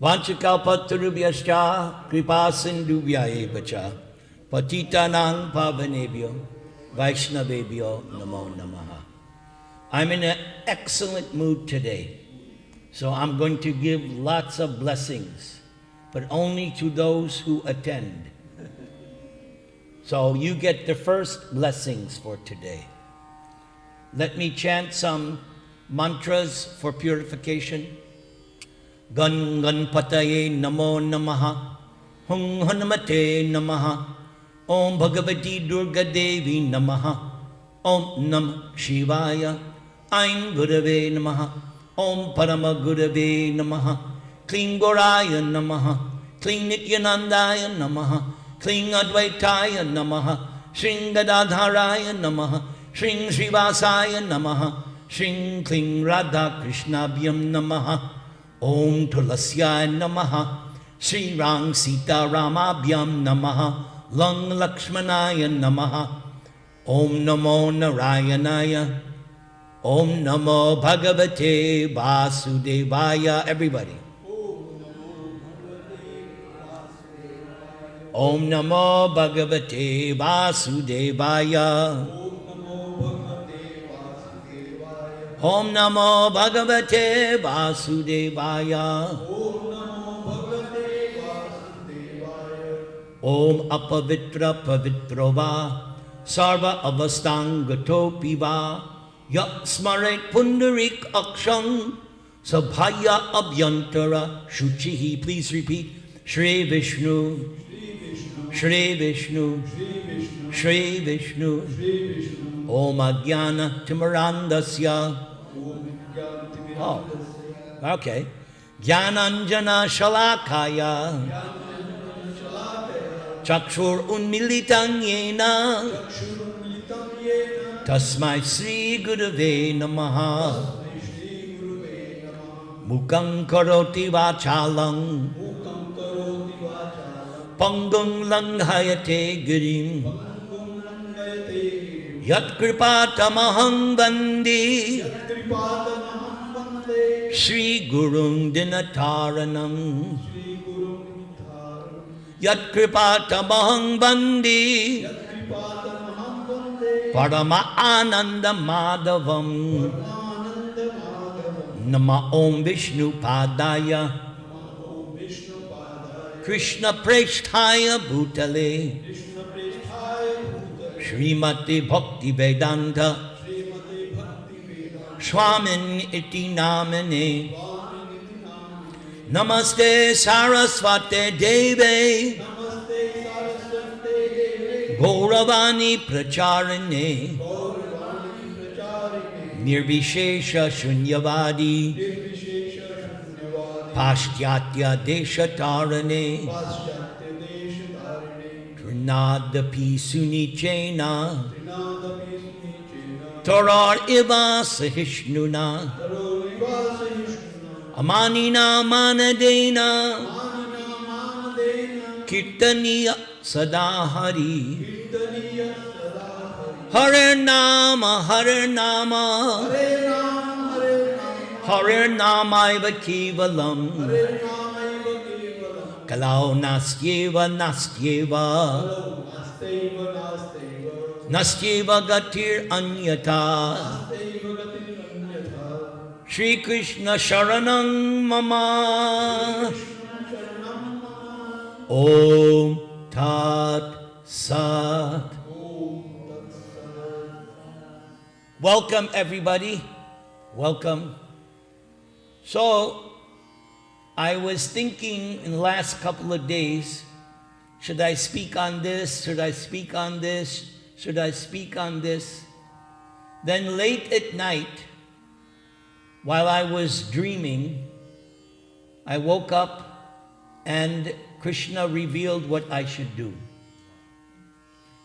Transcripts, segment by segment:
Vanchakalpatarubhyascha kripasindubhya evacha patitanang pavanebhyo vaishnavebhyo namo namaha. I'm in an excellent mood today, so I'm going to give lots of blessings, but only to those who attend. So you get the first blessings for today. Let me chant some mantras for purification. Gan Ganpataye Namo Namaha, Hung Hanumate Namaha, Om Bhagavati Durga Devi Namaha, Om Nam Shivaya, Aim Gurave Namaha, Om Parama Gurave Namaha, Kling Goraya Namaha, Kling Nityanandaya Namaha, Kling Advaitaya Namaha, Shring Gadadharaya Namaha, Shring Srivasaya Namaha, Shring Kling Radha Krishnabhyam Namaha, Om Tulasya Namaha, Sri Rang Sita Ramabhyam Namaha, Lang Lakshmanaya Namaha, Om Namo Narayanaya, Om Namo Bhagavate Vasudevaya. Everybody. Om Namo Bhagavate Vasudevaya. Om Namo Bhagavate Vasudevaya. Om Apavitra Pavitrova Sarva Avastangato Va Yak Smaret Pundarik Akshang Sabhaya Abhyantara Shuchihi. Please repeat. Shri Vishnu, Shri Vishnu, Shri Vishnu, Om Ajnana Timarandasya. Oh, okay. Jnananjana Shalakaya Chakshur Unmilitan Yena Tasmai Sri Gurave Namaha Mukhaṁ Karoti Vachalam Pangum Langhayate Girim Yat Kripatamaham Bandi Shri Gurung Dinataranam Yat Kripatamaham Bandi Parama Ananda Madhavam Nama Om Vishnu Padaya Krishna Presthaya Bhutale Srimati Bhakti Vedanta Swamin Iti Namane Namaste Saraswate Deve Gauravani Pracharane Nirvishesha Shunyavadi Pashyatya Deshatarane Trinadapi Sunichena Tarar Iva Sahishnuna Amanina Manadena Kirtaniya Sadahari Hare Nama Hare Nama Hare Namaiva Kevalam Kalau Nastyeva Nastyeva Nastyeva Gatir Anyata Shri Krishna Sharanam Mama Om Tat Sat. Welcome everybody. Welcome. So, I was thinking in the last couple of days, should I speak on this? Should I speak on this? Should I speak on this? Then late at night, while I was dreaming, I woke up and Krishna revealed what I should do.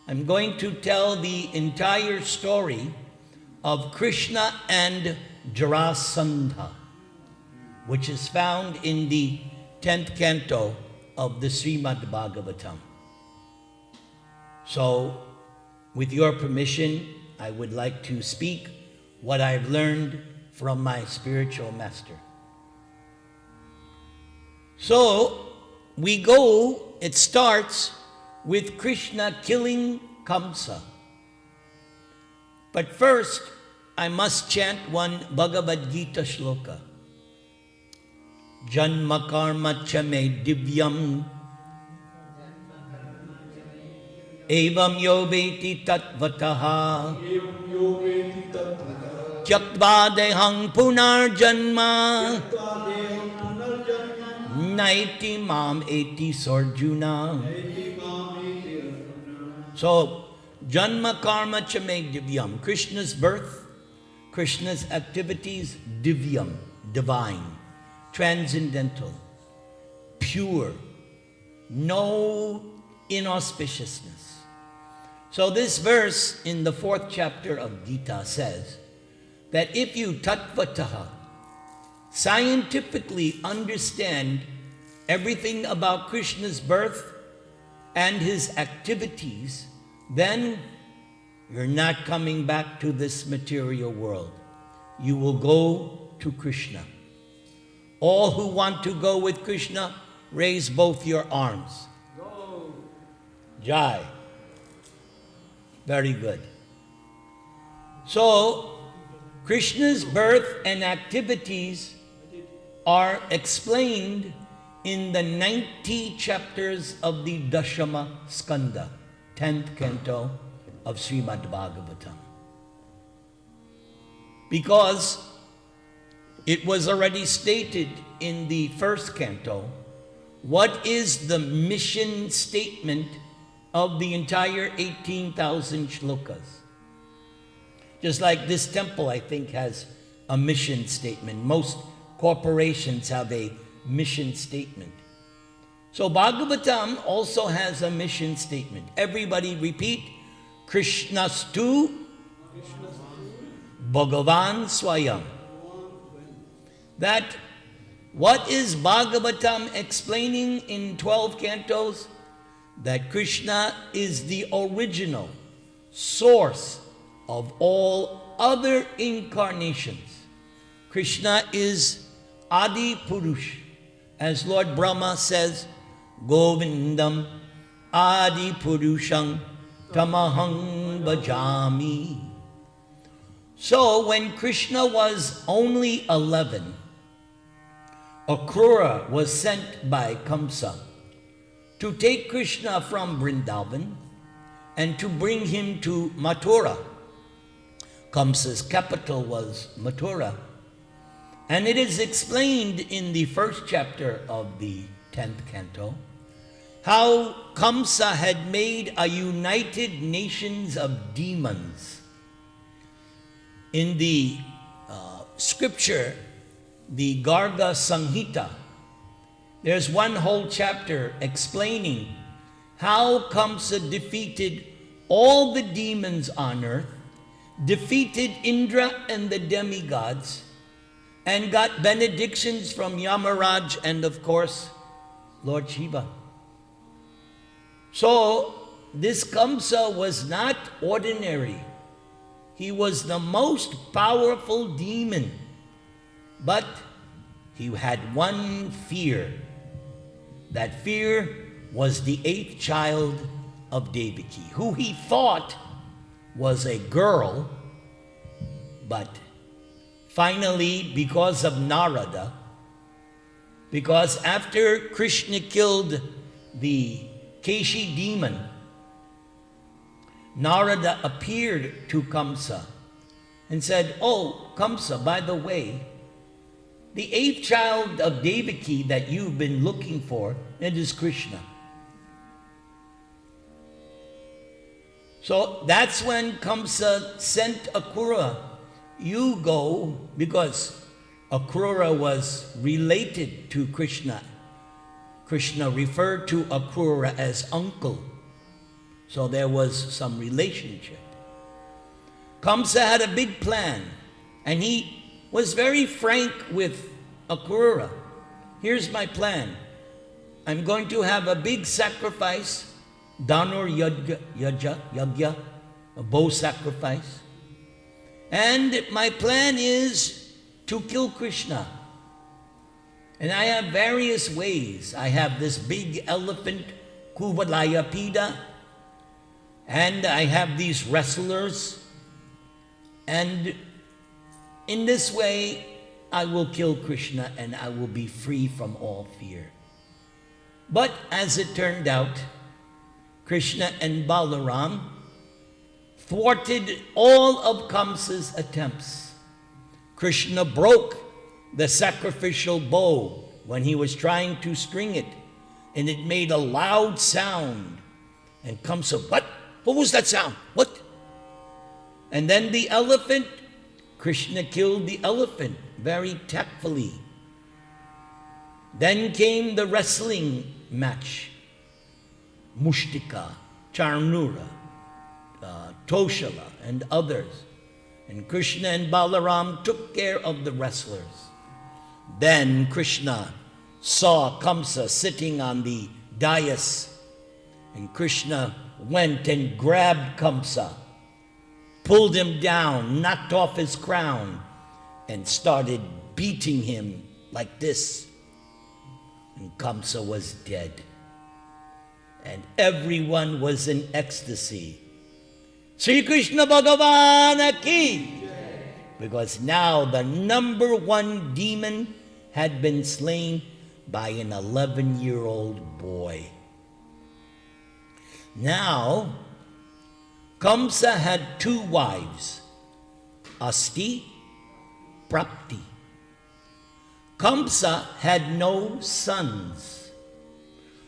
I'm going to tell the entire story of Krishna and Jarasandha, which is found in the 10th canto of the Srimad Bhagavatam. So, with your permission, I would like to speak what I've learned from my spiritual master. So it starts with Krishna killing Kamsa. But first, I must chant one Bhagavad Gita shloka. Janma karma cha me divyam evam yo veti tatvataha tyaktva dehang punar janma naiti mam eti sarjuna. So, Janma karma cha me divyam. Krishna's birth, Krishna's activities, divyam, divine, transcendental, pure, no inauspiciousness. So this verse in the 4th chapter of Gita says that if you tattvataha, scientifically understand everything about Krishna's birth and his activities, then you're not coming back to this material world. You will go to Krishna. All who want to go with Krishna, raise both your arms. Go. Jai. Very good. So, Krishna's birth and activities are explained in the 90 chapters of the Dashama Skanda, 10th canto of Srimad Bhagavatam. Because it was already stated in the 1st canto what is the mission statement of the entire 18,000 shlokas. Just like this temple, I think, has a mission statement. Most corporations have a mission statement. So Bhagavatam also has a mission statement. Everybody repeat, Krishnastu Bhagavan Swayam. That what is Bhagavatam explaining in 12 cantos? That Krishna is the original source of all other incarnations. Krishna is Adi Purush. As Lord Brahma says, Govindam Adi Purusham Tamahang Bhajami. So when Krishna was only 11, Akrura was sent by Kamsa to take Krishna from Vrindavan and to bring him to Mathura. Kamsa's capital was Mathura. And it is explained in the 1st chapter of the 10th canto how Kamsa had made a united nations of demons. In the scripture, the Garga Samhita, there's one whole chapter explaining how Kamsa defeated all the demons on earth, defeated Indra and the demigods, and got benedictions from Yamaraj and, of course, Lord Shiva. So, this Kamsa was not ordinary. He was the most powerful demon. But he had one fear. That fear was the 8th child of Devaki, who he thought was a girl, but finally, because of Narada, because after Krishna killed the Keshi demon, Narada appeared to Kamsa and said, "Oh, Kamsa, by the way, the 8th child of Devaki that you've been looking for, it is Krishna." So that's when Kamsa sent Akrura, "You go," because Akrura was related to Krishna. Krishna referred to Akrura as uncle. So there was some relationship. Kamsa had a big plan, and he was very frank with Akrura. "Here's my plan. I'm going to have a big sacrifice, Danur Yagya, a bow sacrifice. And my plan is to kill Krishna. And I have various ways. I have this big elephant, Kuvalayapida, and I have these wrestlers. And in this way, I will kill Krishna and I will be free from all fear. But as it turned out, Krishna and Balaram thwarted all of Kamsa's attempts. Krishna broke the sacrificial bow when he was trying to string it, and it made a loud sound. And Kamsa, what? What was that sound? What? And then the elephant, Krishna killed the elephant very tactfully. Then came the wrestling match. Mushtika, Charnura, Toshala, and others. And Krishna and Balaram took care of the wrestlers. Then Krishna saw Kamsa sitting on the dais, and Krishna went and grabbed Kamsa, pulled him down, knocked off his crown, and started beating him like this. And Kamsa was dead. And everyone was in ecstasy. Sri Krishna Bhagavan ki! Because now the number one demon had been slain by an 11-year-old boy. Now, Kamsa had two wives, Asti, Prapti. Kamsa had no sons.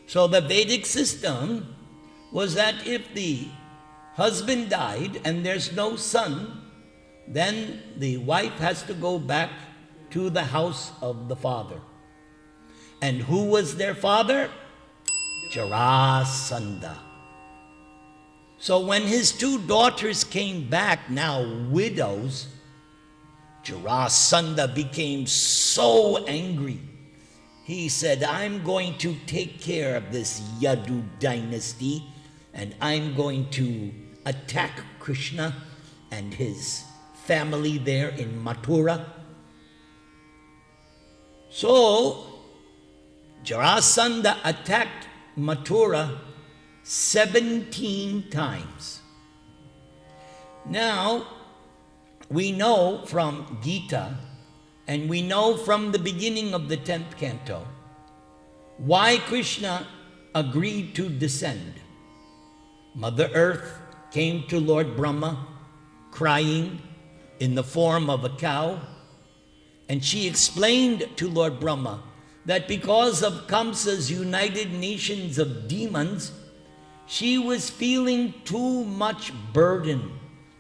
So the Vedic system was that if the husband died and there's no son, then the wife has to go back to the house of the father. And who was their father? Jarasandha. So when his two daughters came back, now widows, Jarasandha became so angry. He said, I'm going to take care of this Yadu dynasty, and I'm going to attack Krishna and his family there in Mathura. So, Jarasandha attacked Mathura 17 times. Now, we know from Gita, and we know from the beginning of the 10th canto, why Krishna agreed to descend. Mother Earth came to Lord Brahma crying in the form of a cow, and she explained to Lord Brahma that because of Kamsa's United Nations of demons, she was feeling too much burden.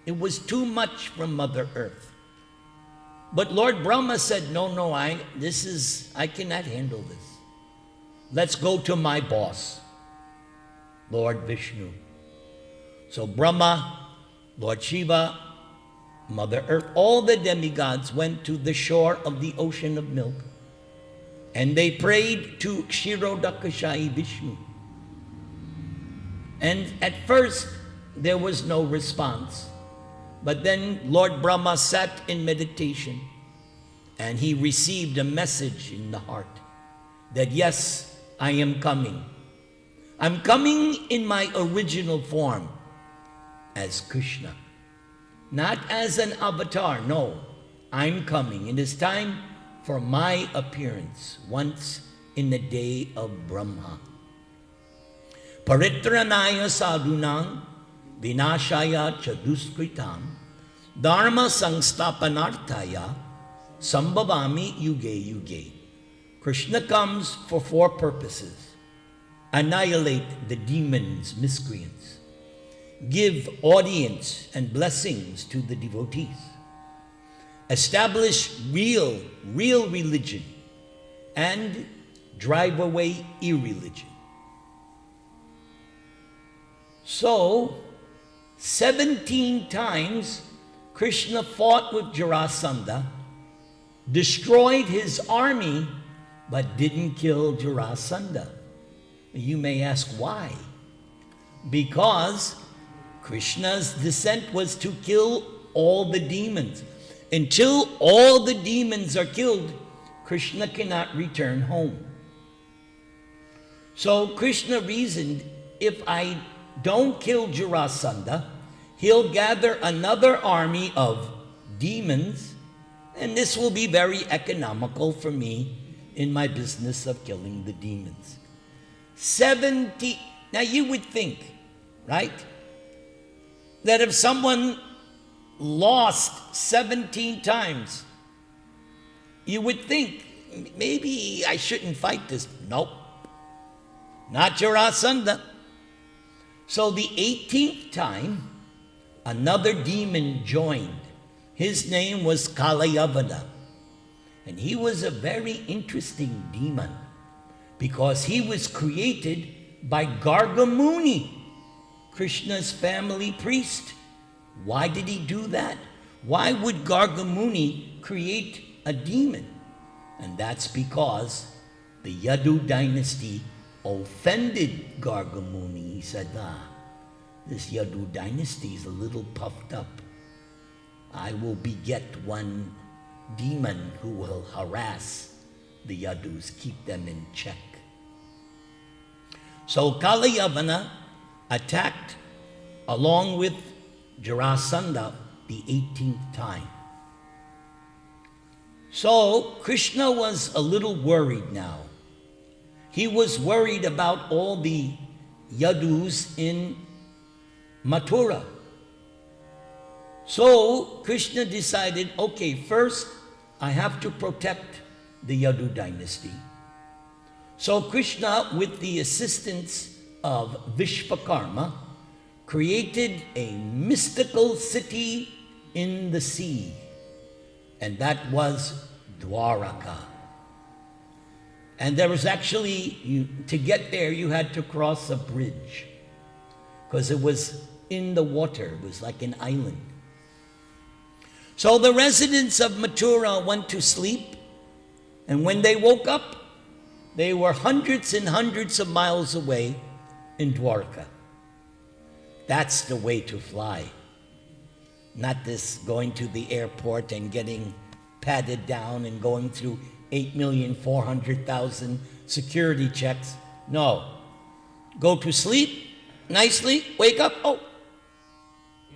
It was too much from Mother Earth. But Lord Brahma said, no, I cannot handle this. Let's go to my boss, Lord Vishnu. So Brahma, Lord Shiva, Mother Earth, all the demigods went to the shore of the ocean of milk, and they prayed to Kshirodakashayi Vishnu. And at first, there was no response. But then Lord Brahma sat in meditation, and he received a message in the heart that yes, I am coming. I'm coming in my original form as Krishna. Not as an avatar, no. I'm coming. It is time for my appearance once in the day of Brahma. Paritranaya sadhunam vinashaya chaduskritam dharma sangstapanarthaya sambhavami yuge yuge. Krishna comes for four purposes: annihilate the demons, miscreants, give audience and blessings to the devotees, establish real religion, and drive away irreligion. So, 17 times Krishna fought with Jarasandha, destroyed his army, but didn't kill Jarasandha. You may ask why. Because Krishna's descent was to kill all the demons. Until all the demons are killed, Krishna cannot return home. So Krishna reasoned, if I don't kill Jarasandha, he'll gather another army of demons, and this will be very economical for me in my business of killing the demons. 70, now you would think, right, that if someone lost 17 times, you would think, maybe I shouldn't fight this. Nope, not Jarasandha. So the 18th time, another demon joined. His name was Kalayavana. And he was a very interesting demon because he was created by Gargamuni, Krishna's family priest. Why did he do that? Why would Gargamuni create a demon? And that's because the Yadu dynasty offended Gargamuni. He said, this Yadu dynasty is a little puffed up. I will beget one demon who will harass the Yadus, keep them in check. So Kalayavana attacked along with Jarasandha the 18th time. So Krishna was a little worried now. He was worried about all the Yadus in Mathura. So Krishna decided, okay, first I have to protect the Yadu dynasty. So Krishna, with the assistance of Vishvakarma, created a mystical city in the sea, and that was Dwaraka. And there was actually, to get there, you had to cross a bridge because it was in the water. It was like an island. So the residents of Mathura went to sleep, and when they woke up, they were hundreds and hundreds of miles away in Dwarka. That's the way to fly. Not this going to the airport and getting patted down and going through 8,400,000 security checks. No. Go to sleep nicely, wake up, oh,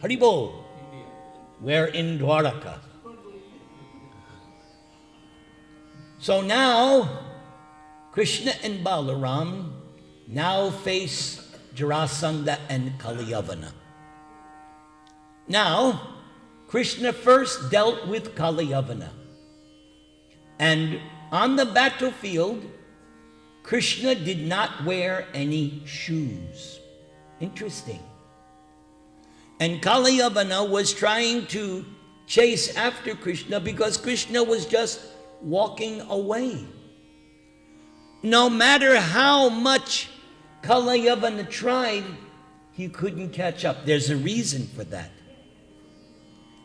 Haribol. We're in Dwaraka. So now, Krishna and Balaram now face Jarasandha and Kalayavana. Now, Krishna first dealt with Kalayavana. And on the battlefield, Krishna did not wear any shoes. Interesting. And Kalayavana was trying to chase after Krishna because Krishna was just walking away. No matter how much Kalayavana tried, he couldn't catch up. There's a reason for that.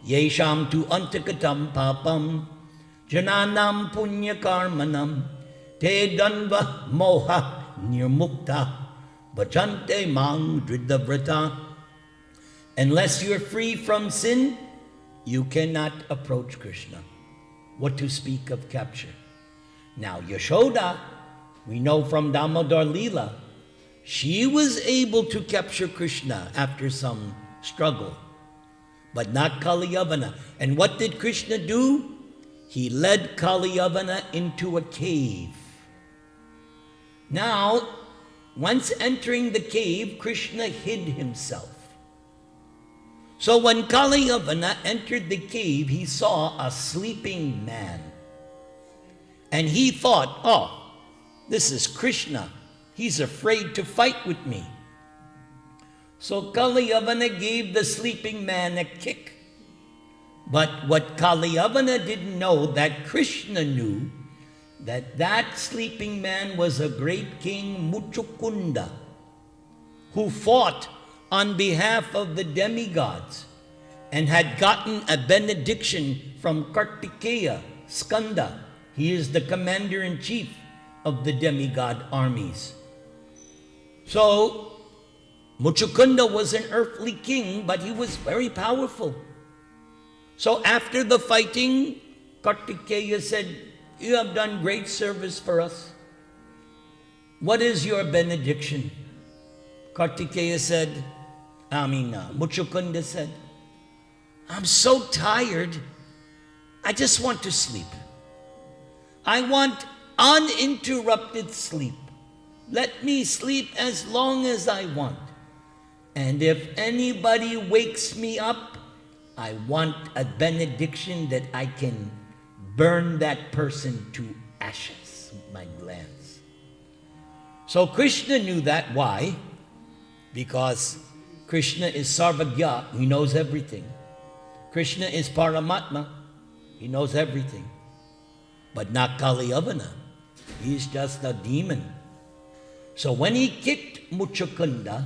Yesham tu antakatam papam jananam punya karmanam te danva moha nirmukta bhajante mang dridavrata. Unless you're free from sin, you cannot approach Krishna. What to speak of capture? Now, Yashoda, we know from Damodar Leela, she was able to capture Krishna after some struggle, but not Kalayavana. And what did Krishna do? He led Kalayavana into a cave. Now, once entering the cave, Krishna hid himself. So when Kalayavana entered the cave, he saw a sleeping man. And he thought, oh, this is Krishna. He's afraid to fight with me. So Kalayavana gave the sleeping man a kick. But what Kalayavana didn't know, that Krishna knew, that sleeping man was a great king Muchukunda, who fought on behalf of the demigods and had gotten a benediction from Kartikeya, Skanda. He is the commander-in-chief of the demigod armies. So, Muchukunda was an earthly king, but he was very powerful. So after the fighting, Kartikeya said, you have done great service for us. What is your benediction? Kartikeya said, Muchukunda said, I'm so tired. I just want to sleep. I want uninterrupted sleep. Let me sleep as long as I want. And if anybody wakes me up, I want a benediction that I can burn that person to ashes, my glands. So Krishna knew that. Why? Because Krishna is Sarvagya, he knows everything. Krishna is Paramatma, he knows everything. But not Kaliyavana, he's just a demon. So when he kicked Muchukunda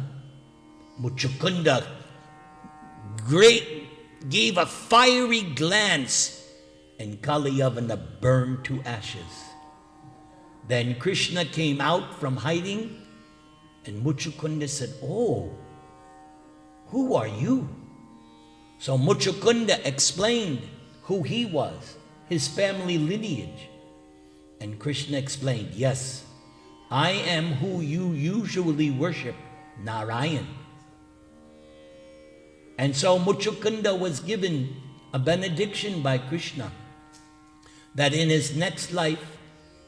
gave a fiery glance, and Kaliyavana burned to ashes. Then Krishna came out from hiding, and Muchukunda said, "Oh, who are you?" So Muchukunda explained who he was, his family lineage. And Krishna explained, "Yes, I am who you usually worship, Narayan." And so Muchukunda was given a benediction by Krishna that in his next life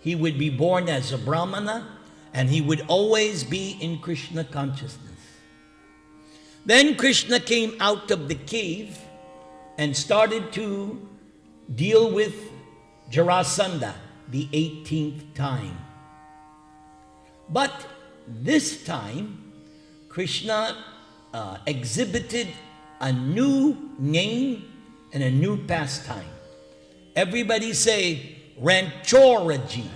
he would be born as a Brahmana and he would always be in Krishna consciousness. Then Krishna came out of the cave and started to deal with Jarasandha the 18th time. But this time, Krishna exhibited a new name and a new pastime. Everybody say, Ranchoraji.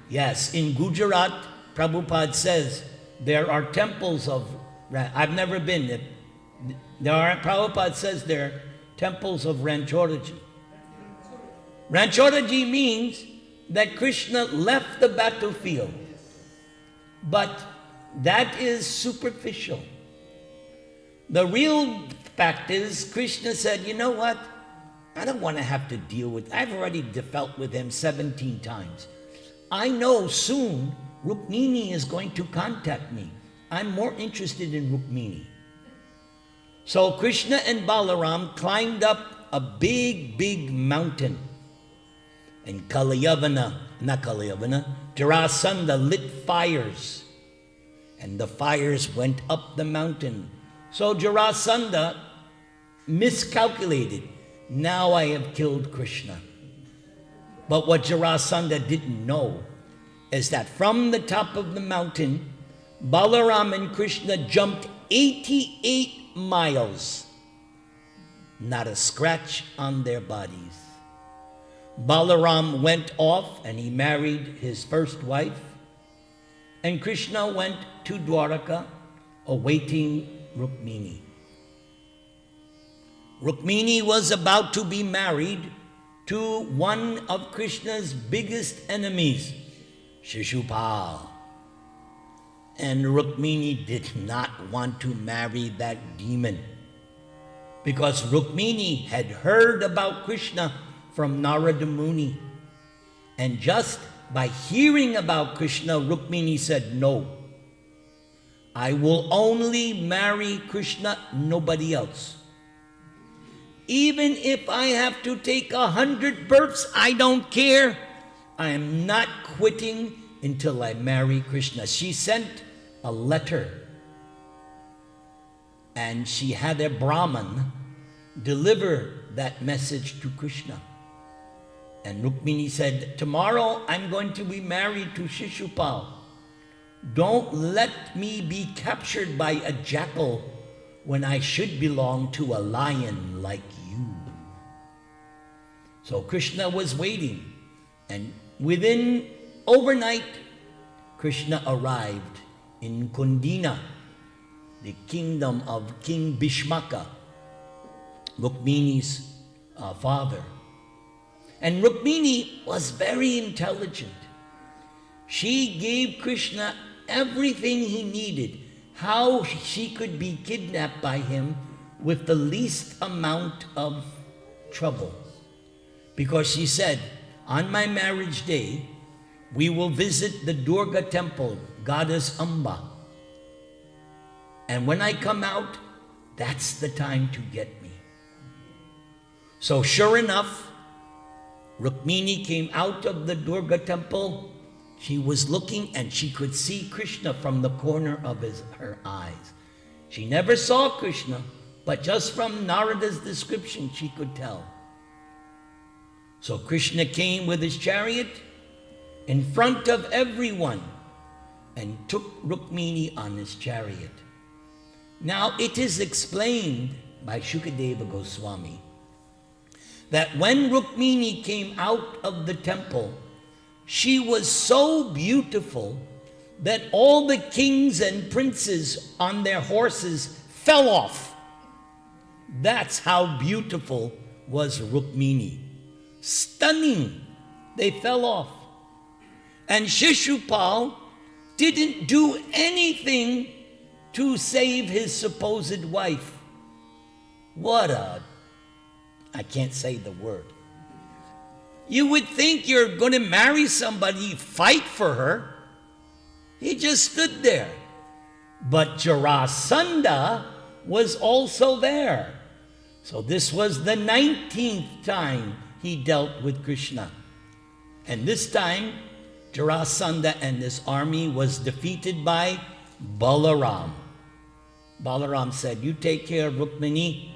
Yes, in Gujarat, Prabhupada says there are temples of, I've never been, Prabhupada says there are temples of Ranchoraji. Ranchoraji means that Krishna left the battlefield. But that is superficial. The real fact is, Krishna said, you know what? I don't want to have to deal with, I've already dealt with him 17 times. I know soon Rukmini is going to contact me. I'm more interested in Rukmini. So Krishna and Balaram climbed up a big, big mountain. And Jarasandha lit fires. And the fires went up the mountain. So Jarasandha miscalculated. Now I have killed Krishna. But what Jarasandha didn't know is that from the top of the mountain, Balaram and Krishna jumped 88 miles. Not a scratch on their bodies. Balaram went off and he married his first wife. And Krishna went to Dwaraka awaiting Rukmini. Rukmini was about to be married to one of Krishna's biggest enemies, Shishupal. And Rukmini did not want to marry that demon because Rukmini had heard about Krishna from Narada Muni. And just by hearing about Krishna, Rukmini said, no, I will only marry Krishna, nobody else. Even if I have to take 100 births, I don't care. I am not quitting until I marry Krishna. She sent a letter and she had a Brahman deliver that message to Krishna. And Rukmini said, tomorrow I'm going to be married to Shishupal. Don't let me be captured by a jackal when I should belong to a lion like you. So Krishna was waiting, and within overnight, Krishna arrived in Kundina, the kingdom of King Bhishmaka, Rukmini's father. And Rukmini was very intelligent. She gave Krishna everything he needed, how she could be kidnapped by him with the least amount of trouble. Because she said, on my marriage day, we will visit the Durga temple, goddess Amba. And when I come out, that's the time to get me. So sure enough, Rukmini came out of the Durga temple. She was looking and she could see Krishna from the corner of her eyes. She never saw Krishna, but just from Narada's description, she could tell. So Krishna came with his chariot in front of everyone and took Rukmini on his chariot. Now it is explained by Shukadeva Goswami that when Rukmini came out of the temple, she was so beautiful that all the kings and princes on their horses fell off. That's how beautiful was Rukmini. Stunning. They fell off. And Shishupal didn't do anything to save his supposed wife. I can't say the word. You would think you're going to marry somebody, fight for her. He just stood there. But Jarasandha was also there. So this was the 19th time he dealt with Krishna. And this time, Jarasandha and his army was defeated by Balaram. Balaram said, you take care of Rukmini,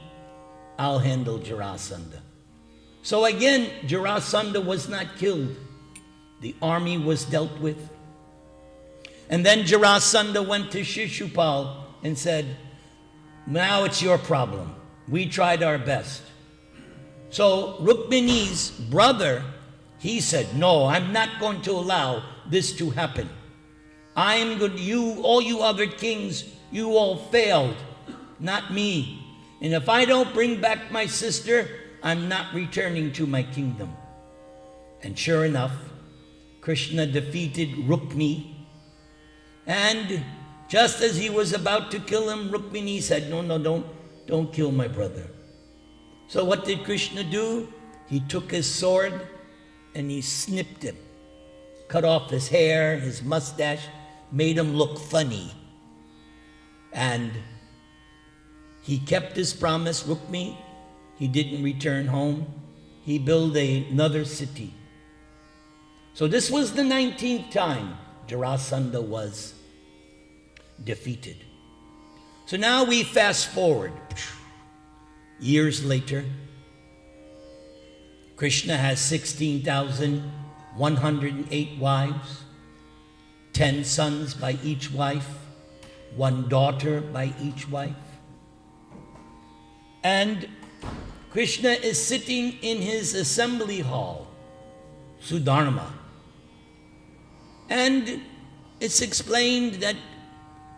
I'll handle Jarasandha. So again, Jarasandha was not killed. The army was dealt with. And then Jarasandha went to Shishupal and said, now it's your problem. We tried our best. So Rukmini's brother, he said, no, I'm not going to allow this to happen. All you other kings, you all failed, not me. And if I don't bring back my sister, I'm not returning to my kingdom. And sure enough, Krishna defeated Rukmini. And just as he was about to kill him, Rukmini said, no, don't kill my brother. So what did Krishna do? He took his sword and he snipped him. Cut off his hair, his mustache, made him look funny. And he kept his promise, Rukmini. He didn't return home. He built another city. So this was the 19th time Jarasandha was defeated. So now we fast forward. Years later, Krishna has 16,108 wives, 10 sons by each wife, 1 daughter by each wife. And Krishna is sitting in his assembly hall, Sudharma. And it's explained that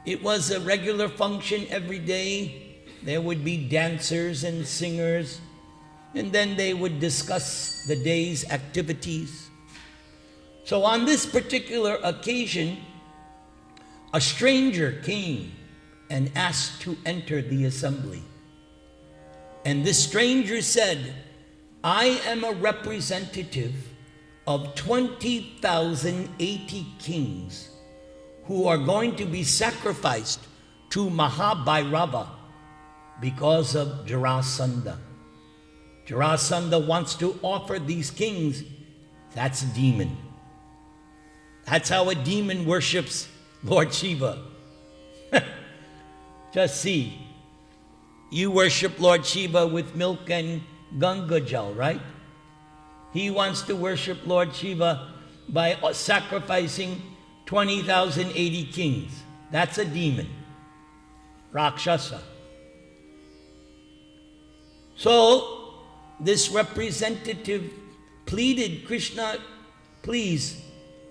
it was a regular function every day. There would be dancers and singers, and then they would discuss the day's activities. So on this particular occasion, a stranger came and asked to enter the assembly. And this stranger said, I am a representative of 20,080 kings who are going to be sacrificed to Mahabhairava because of Jarasandha. Jarasandha wants to offer these kings. That's a demon. That's how a demon worships Lord Shiva. Just see. You worship Lord Shiva with milk and Ganga Jal, right? He wants to worship Lord Shiva by sacrificing 20,080 kings. That's a demon. Rakshasa. So, this representative pleaded, Krishna, please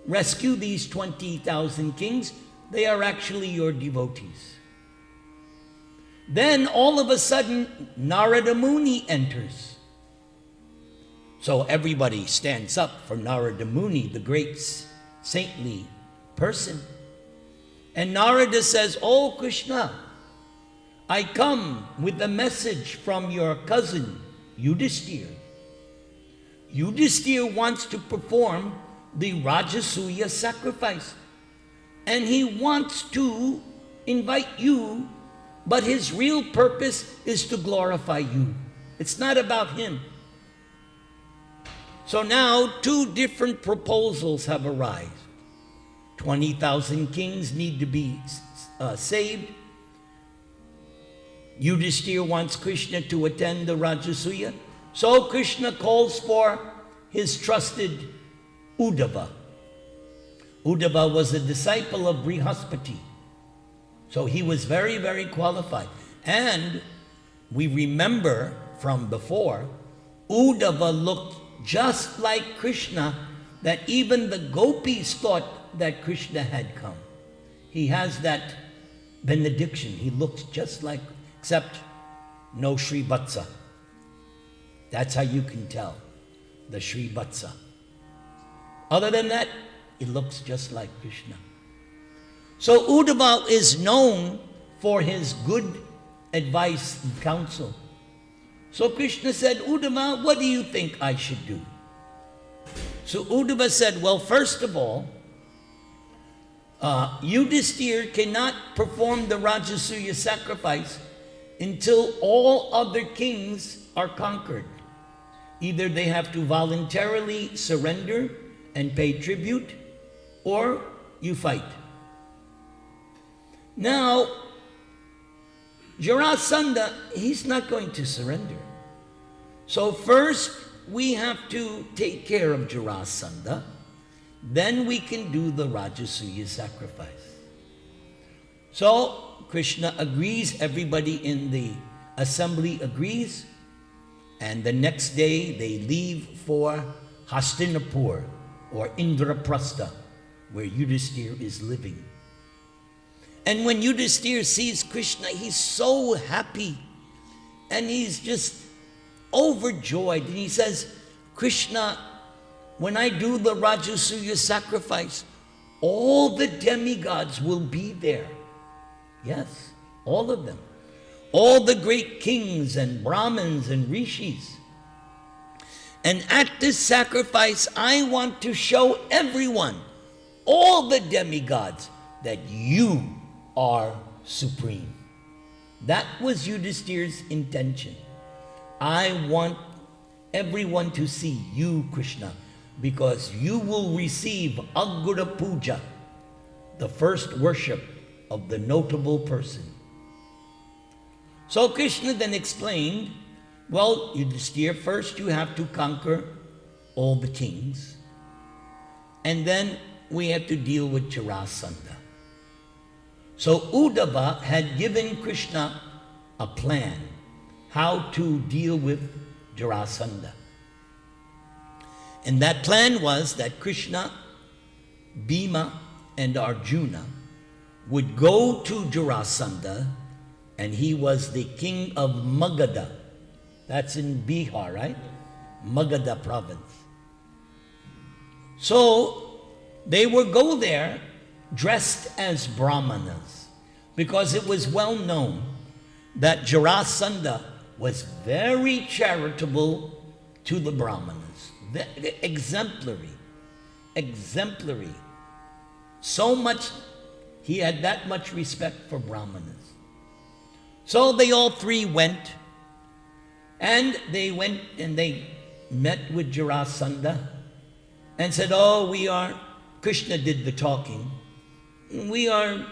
rescue these 20,000 kings. They are actually your devotees. Then all of a sudden, Narada Muni enters. So everybody stands up for Narada Muni, the great saintly person. And Narada says, oh Krishna, I come with a message from your cousin, Yudhishthira. Yudhisthira wants to perform the Rajasuya sacrifice. And he wants to invite you, but his real purpose is to glorify you. It's not about him. So now 2 different proposals have arisen. 20,000 kings need to be saved. Yudhisthira wants Krishna to attend the Rajasuya. So Krishna calls for his trusted Uddhava. Uddhava was a disciple of Brihaspati. So he was very, very qualified. And we remember from before, Uddhava looked just like Krishna, that even the gopis thought that Krishna had come. He has that benediction. He looks just like, except no Sri Vatsa. That's how you can tell, the Sri Vatsa. Other than that, he looks just like Krishna. So Uddhava is known for his good advice and counsel. So Krishna said, Uddhava, what do you think I should do? So Uddhava said, well, first of all, Yudhisthira cannot perform the Rajasuya sacrifice until all other kings are conquered. Either they have to voluntarily surrender and pay tribute, or you fight. Now, Jarasandha, he's not going to surrender. So first, we have to take care of Jarasandha. Then we can do the Rajasuya sacrifice. So, Krishna agrees, everybody in the assembly agrees, and the next day they leave for Hastinapur, or Indraprastha, where Yudhisthira is living. And when Yudhisthira sees Krishna, he's so happy, and he's just overjoyed. And he says, Krishna, when I do the Rajasuya sacrifice, all the demigods will be there. Yes, all of them. All the great kings and Brahmins and Rishis. And at this sacrifice, I want to show everyone, all the demigods, that you are supreme. That was Yudhisthira's intention. I want everyone to see you, Krishna, because you will receive Agura Puja, the first worship of the notable person. So Krishna then explained, well, Yudhisthira, first you have to conquer all the kings, and then we have to deal with Jarasandha. So Uddhava had given Krishna a plan how to deal with Jarasandha. And that plan was that Krishna, Bhima, and Arjuna would go to Jarasandha, and he was the king of Magadha. That's in Bihar, right? Magadha province. So they would go there dressed as Brahmanas, because it was well known that Jarasandha was very charitable to the Brahmanas. Exemplary. So much, he had that much respect for Brahmanas. So they all three went, and they met with Jarasandha and said, Krishna did the talking. We are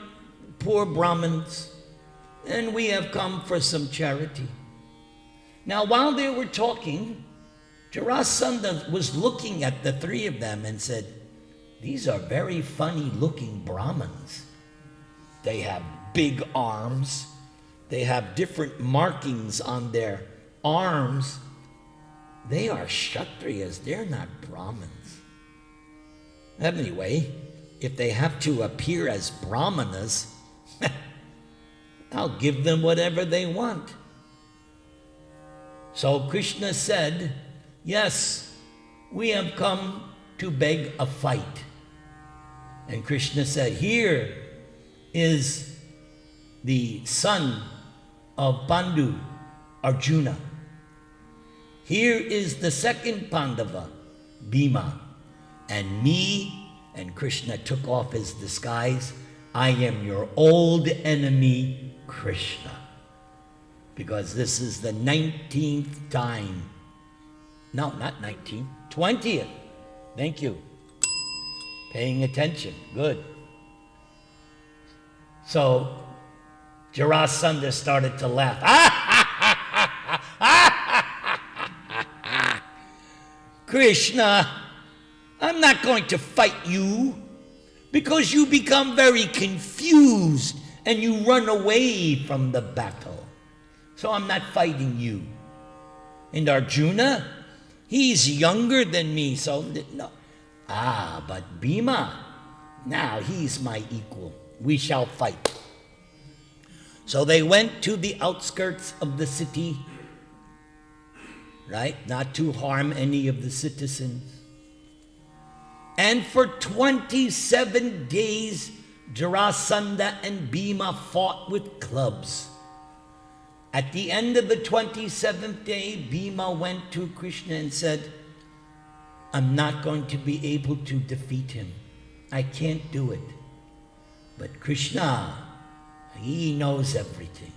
poor Brahmins, and we have come for some charity. Now, while they were talking, Jarasandha was looking at the three of them and said, these are very funny looking Brahmins. They have big arms. They have different markings on their arms. They are Kshatriyas. They're not Brahmins. Anyway, if they have to appear as Brahmanas, I'll give them whatever they want. So Krishna said, yes, we have come to beg a fight. And Krishna said, here is the son of Pandu, Arjuna. here is the second Pandava, Bhima, and me, and Krishna took off his disguise. I am your old enemy, Krishna. Because this is the 19th time. No, not 19th, 20th. Thank you. Paying attention, good. So, Jarasandha started to laugh. Krishna, I'm not going to fight you because you become very confused and you run away from the battle. So I'm not fighting you. And Arjuna, he's younger than me, so no. But Bhima, now he's my equal. We shall fight. So they went to the outskirts of the city, right? Not to harm any of the citizens. And for 27 days, Jarasandha and Bhima fought with clubs. At the end of the 27th day, Bhima went to Krishna and said, I'm not going to be able to defeat him. I can't do it. But Krishna, he knows everything.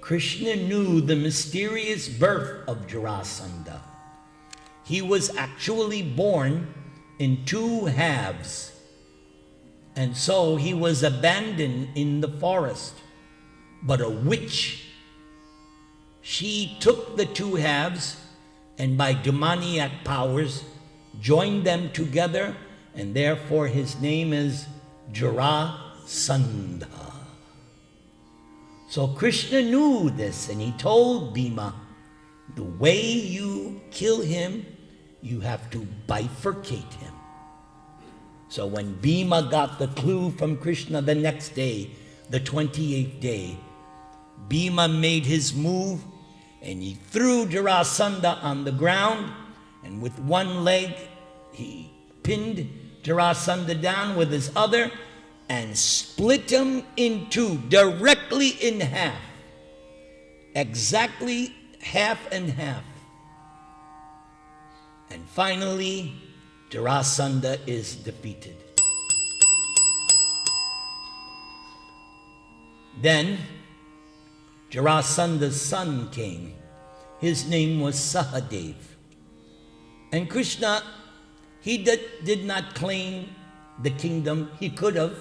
Krishna knew the mysterious birth of Jarasandha. He was actually born in two halves. And so he was abandoned in the forest. But a witch, she took the two halves and by demoniac powers joined them together, and therefore his name is Jarasandha. So Krishna knew this, and he told Bhima, the way you kill him, you have to bifurcate him. So when Bhima got the clue from Krishna the next day, the 28th day, Bhima made his move, and he threw Jarasandha on the ground, and with one leg, he pinned Jarasandha down with his other, and split him in two, directly in half. Exactly half and half. And finally, Jarasandha is defeated. Then, Jarasandha's son came. His name was Sahadev. And Krishna, he did not claim the kingdom. He could have.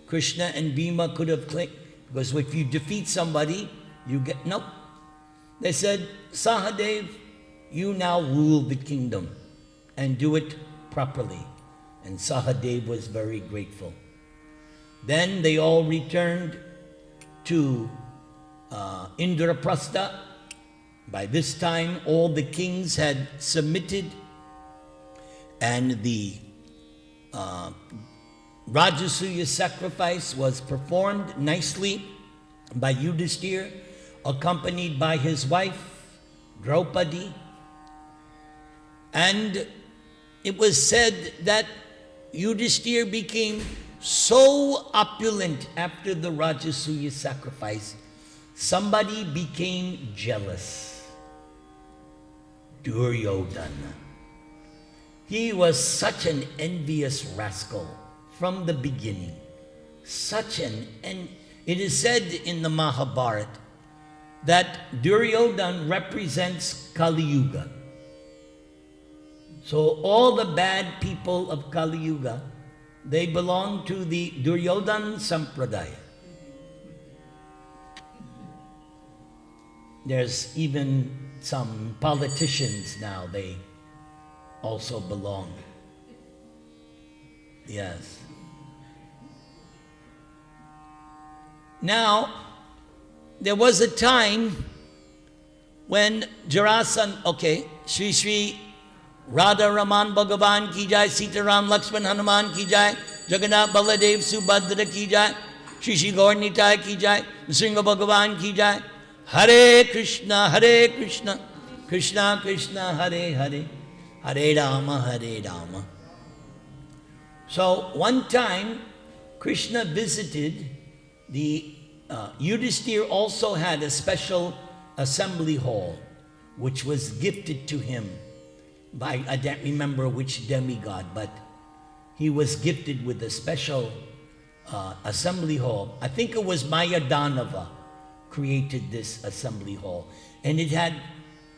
Krishna and Bhima could have claimed. Because if you defeat somebody, you get, nope. They said, Sahadev, you now rule the kingdom and do it properly. And Sahadev was very grateful. Then they all returned to Indraprastha. By this time, all the kings had submitted, and the Rajasuya sacrifice was performed nicely by Yudhishthira, accompanied by his wife, Draupadi. And it was said that Yudhishthira became so opulent after the Rajasuya sacrifice, somebody became jealous. Duryodhana. He was such an envious rascal from the beginning. It is said in the Mahabharata that Duryodhana represents Kali Yuga. So all the bad people of Kali Yuga, they belong to the Duryodhana Sampradaya. There's even some politicians now, they also belong. Yes. Now, there was a time when Jarasandha, Shri Shri RadhaRaman Bhagavan ki jai, Sitaram Lakshman Hanuman ki jai, Jagannath Baladev Subhadra ki jai, Shri Shri Gaur Nitai ki jai, Nrsimha Bhagavan ki jai. Hare Krishna, Krishna Krishna, Hare Hare, Hare Rama. So one time, Krishna visited the Yudhishthira also had a special assembly hall which was gifted to him by, I don't remember which demigod, but he was gifted with a special assembly hall. I think it was Mayadanava created this assembly hall, and it had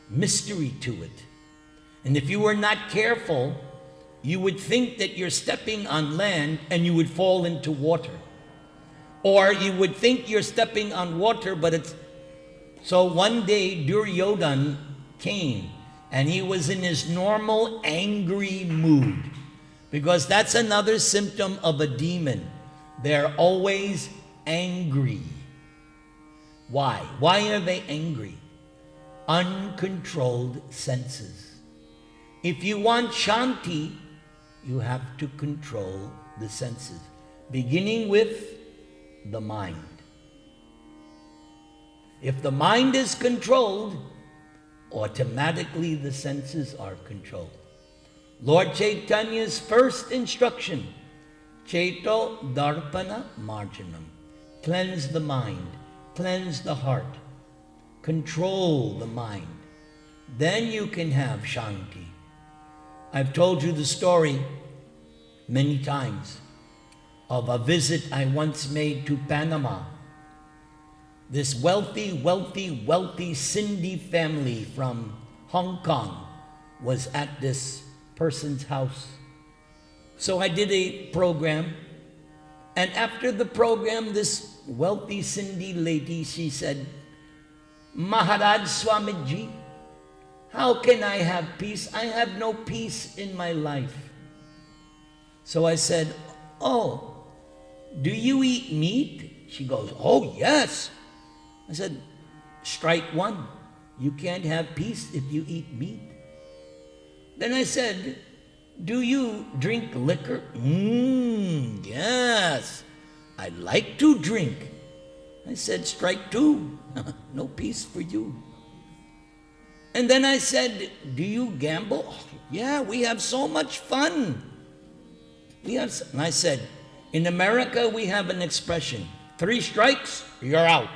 mystery to it. And if you were not careful, you would think that you're stepping on land and you would fall into water. Or you would think you're stepping on water, but it's... So one day Duryodhan came and he was in his normal angry mood, because that's another symptom of a demon. They're always angry. Why? Why are they angry? Uncontrolled senses. If you want Shanti, you have to control the senses, beginning with the mind. If the mind is controlled, automatically the senses are controlled. Lord Chaitanya's first instruction, Chaito Darpana Marjanam, cleanse the mind, cleanse the heart, control the mind. Then you can have Shanti. I've told you the story many times of a visit I once made to Panama. This wealthy Sindhi family from Hong Kong was at this person's house. So I did a program, and after the program, this wealthy Sindhi lady, she said, Maharaj Swamiji, how can I have peace? I have no peace in my life. So I said, oh, do you eat meat? She goes, oh yes. I said, strike one. You can't have peace if you eat meat. Then I said, do you drink liquor? Yes, I like to drink. I said, strike two. No peace for you. And then I said, do you gamble? Oh, yeah, we have so much fun. And I said, in America, we have an expression, 3 strikes, you're out.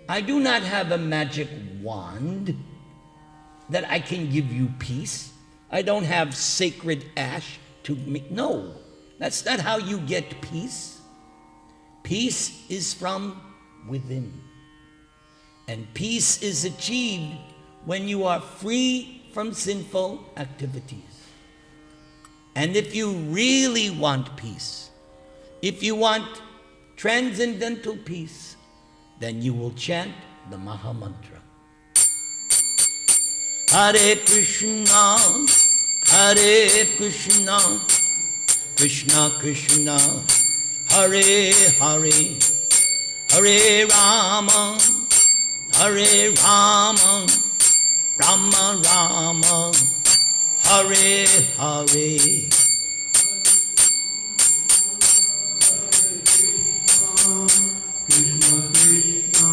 I do not have a magic wand that I can give you peace. I don't have sacred ash to make. No, that's not how you get peace. Peace is from within. And peace is achieved when you are free from sinful activities. And if you really want peace, if you want transcendental peace, then you will chant the Maha Mantra. Hare Krishna, Hare Krishna, Krishna Krishna, Hare Hare, Hare Rama, Hare Rama, Rama Rama, Hare Hare. Krishna Krishna,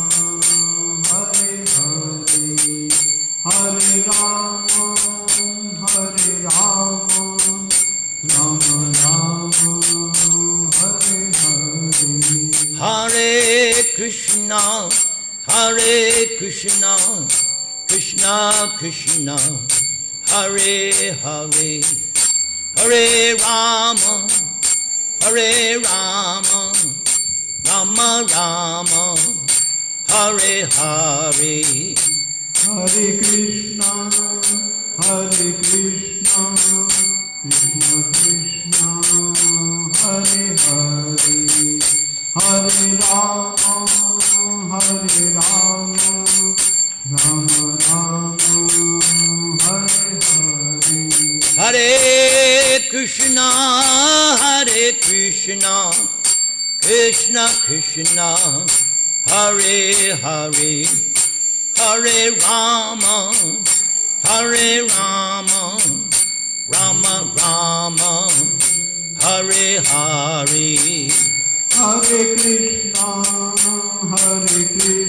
Hare Hare, Hare Rama, Hare Rama, Rama Rama, Hare Hare. Hare Krishna, Hare Krishna, Krishna Krishna, Hare Hare, Hare Rama, Hare Rama, Rama Rama, Hare Hare. Hare Krishna, Hare Krishna, Krishna Krishna, Hare Hare, Hare Rama, Hare Rama, Rama Rama, Hare Hare. Hare Krishna, Hare Krishna, Krishna Krishna, Hare Hare, Hare Rama, Hare Rama, Rama Rama, Hare Hare. Hare Krishna, Hare Krishna,